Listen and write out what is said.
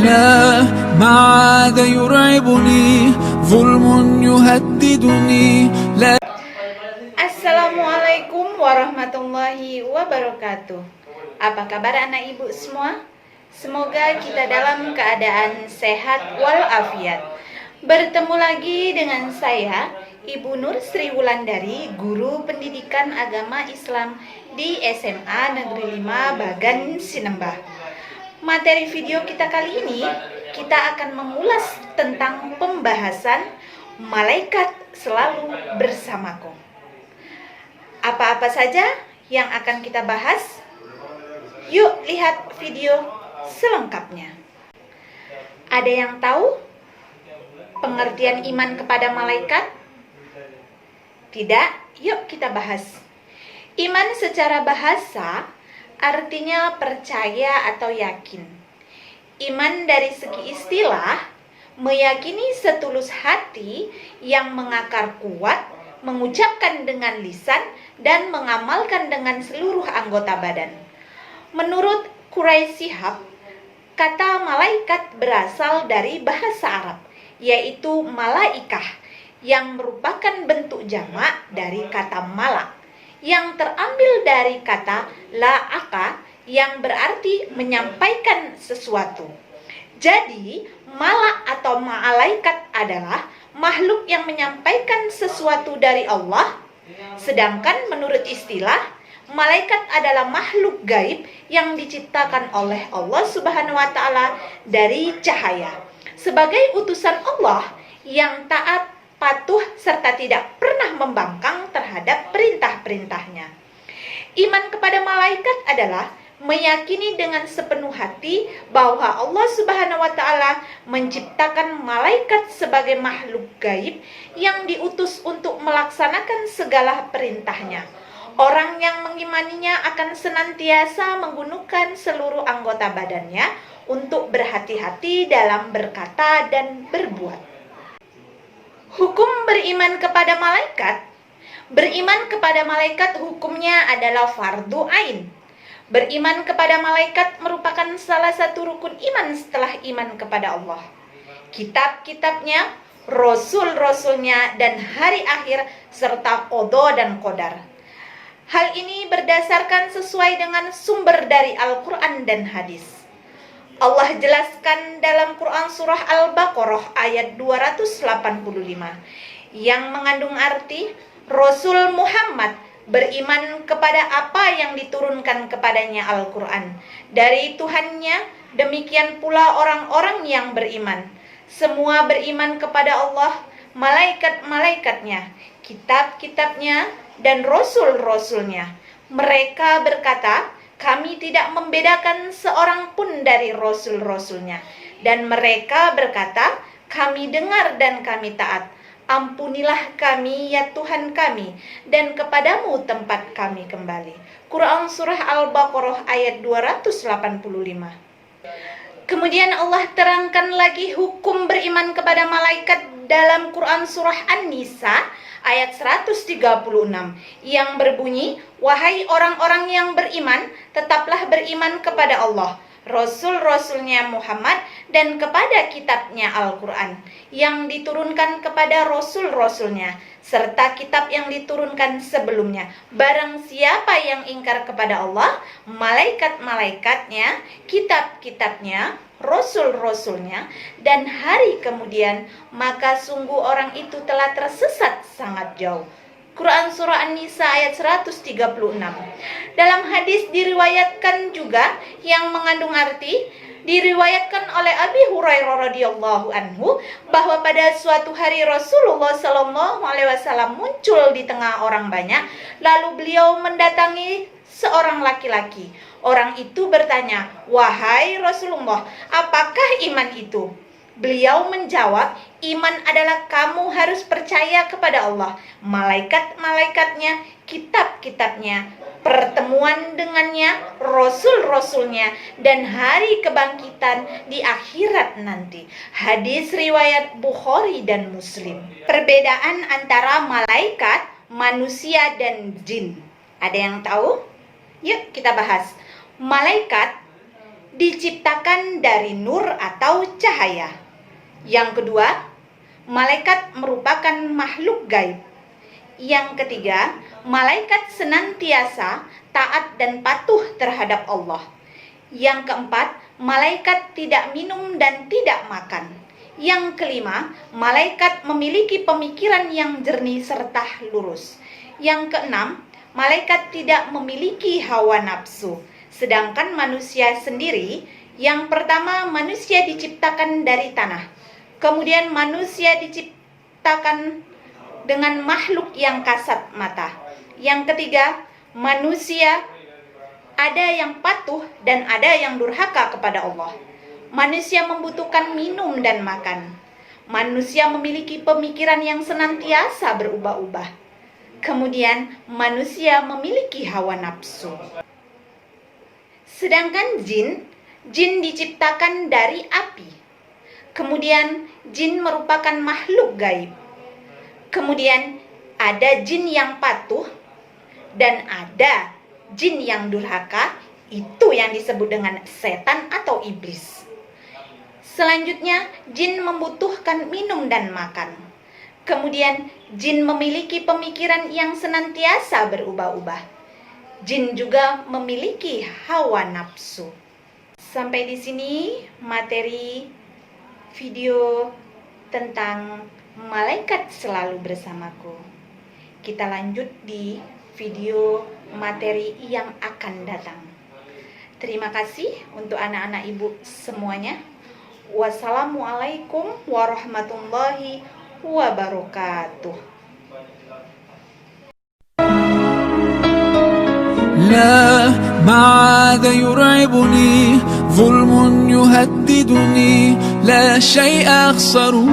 لا ما عاد يرعبني ظلم يهددني لا. Assalamualaikum warahmatullahi wabarakatuh. Apa kabar anak ibu semua? Semoga kita dalam keadaan sehat walafiat. Bertemu lagi dengan saya, Ibu Nur Sri Wulandari, guru pendidikan agama Islam di SMA Negeri 5 Bagan Sinembah. Materi video kita kali ini, kita akan mengulas tentang pembahasan malaikat selalu bersamaku. Apa-apa saja yang akan kita bahas? Yuk lihat video selengkapnya. Ada yang tahu pengertian iman kepada malaikat? Tidak? Yuk kita bahas. Iman secara bahasa artinya percaya atau yakin. Iman dari segi istilah meyakini setulus hati yang mengakar kuat, mengucapkan dengan lisan, dan mengamalkan dengan seluruh anggota badan. Menurut Quraisy Shihab, kata malaikat berasal dari bahasa Arab, yaitu malaikah, yang merupakan bentuk jamak dari kata malak, yang terambil dari kata la'aka, yang berarti menyampaikan sesuatu. Jadi, malak atau malaikat adalah makhluk yang menyampaikan sesuatu dari Allah, sedangkan menurut istilah, malaikat adalah makhluk gaib yang diciptakan oleh Allah Subhanahu wa Ta'ala dari cahaya, sebagai utusan Allah yang taat, patuh, serta tidak pernah membangkang terhadap perintah-perintahnya. Iman kepada malaikat adalah meyakini dengan sepenuh hati bahwa Allah Subhanahu wa Ta'ala menciptakan malaikat sebagai makhluk gaib yang diutus untuk melaksanakan segala perintahnya. Orang yang mengimaninya akan senantiasa menggunakan seluruh anggota badannya untuk berhati-hati dalam berkata dan berbuat. Hukum beriman kepada malaikat. Beriman kepada malaikat hukumnya adalah fardu ain. Beriman kepada malaikat merupakan salah satu rukun iman setelah iman kepada Allah. Kitab-kitabnya, rasul-rasulnya, dan hari akhir, serta qada dan qadar. Hal ini berdasarkan sesuai dengan sumber dari Al-Quran dan hadis. Allah jelaskan dalam Quran surah Al-Baqarah ayat 285 yang mengandung arti Rasul Muhammad beriman kepada apa yang diturunkan kepadanya Al-Quran dari Tuhannya, demikian pula orang-orang yang beriman. Semua beriman kepada Allah, malaikat-malaikatnya, kitab-kitabnya, dan rasul-rasulnya. Mereka berkata, kami tidak membedakan seorang pun dari rasul-rasulnya. Dan mereka berkata, kami dengar dan kami taat. Ampunilah kami ya Tuhan kami, dan kepadamu tempat kami kembali. Quran surah Al-Baqarah ayat 285. Kemudian Allah terangkan lagi hukum beriman kepada malaikat dalam Quran surah An-Nisa ayat 136 yang berbunyi, wahai orang-orang yang beriman, tetaplah beriman kepada Allah, Rasul-Rasulnya Muhammad, dan kepada kitabnya Al-Quran yang diturunkan kepada Rasul-Rasulnya, serta kitab yang diturunkan sebelumnya. Barang siapa yang ingkar kepada Allah, malaikat-malaikatnya, kitab-kitabnya, Rasul-Rasulnya, dan hari kemudian, maka sungguh orang itu telah tersesat sangat jauh. Quran surah An-Nisa ayat 136. Dalam hadis diriwayatkan juga yang mengandung arti, diriwayatkan oleh Abi Hurairah radhiyallahu anhu bahwa pada suatu hari Rasulullah sallallahu alaihi wasallam muncul di tengah orang banyak, lalu beliau mendatangi seorang laki-laki. Orang itu bertanya, wahai Rasulullah, apakah iman itu? Beliau menjawab, iman adalah kamu harus percaya kepada Allah, malaikat-malaikatnya, kitab-kitabnya, pertemuan dengannya, rasul-rasulnya, dan hari kebangkitan di akhirat nanti. Hadis riwayat Bukhari dan Muslim. Perbedaan antara malaikat, manusia, dan jin. Ada yang tahu? Yuk kita bahas. Malaikat diciptakan dari nur atau cahaya. Yang kedua, malaikat merupakan makhluk gaib. Yang ketiga, malaikat senantiasa taat dan patuh terhadap Allah. Yang keempat, malaikat tidak minum dan tidak makan. Yang kelima, malaikat memiliki pemikiran yang jernih serta lurus. Yang keenam, malaikat tidak memiliki hawa nafsu. Sedangkan manusia sendiri, yang pertama manusia diciptakan dari tanah. Kemudian manusia diciptakan dengan makhluk yang kasat mata. Yang ketiga, manusia ada yang patuh dan ada yang durhaka kepada Allah. Manusia membutuhkan minum dan makan. Manusia memiliki pemikiran yang senantiasa berubah-ubah. Kemudian manusia memiliki hawa nafsu. Sedangkan jin diciptakan dari api. Kemudian jin merupakan makhluk gaib. Kemudian ada jin yang patuh dan ada jin yang durhaka, itu yang disebut dengan setan atau iblis. Selanjutnya, jin membutuhkan minum dan makan. Kemudian, jin memiliki pemikiran yang senantiasa berubah-ubah. Jin juga memiliki hawa nafsu. Sampai di sini materi video tentang malaikat selalu bersamaku. Kita lanjut di video materi yang akan datang. Terima kasih untuk anak-anak ibu semuanya. Wassalamualaikum warahmatullahi wabarakatuh. لا ما عاد يرعبني ظلم يهددني لا شيء أخسره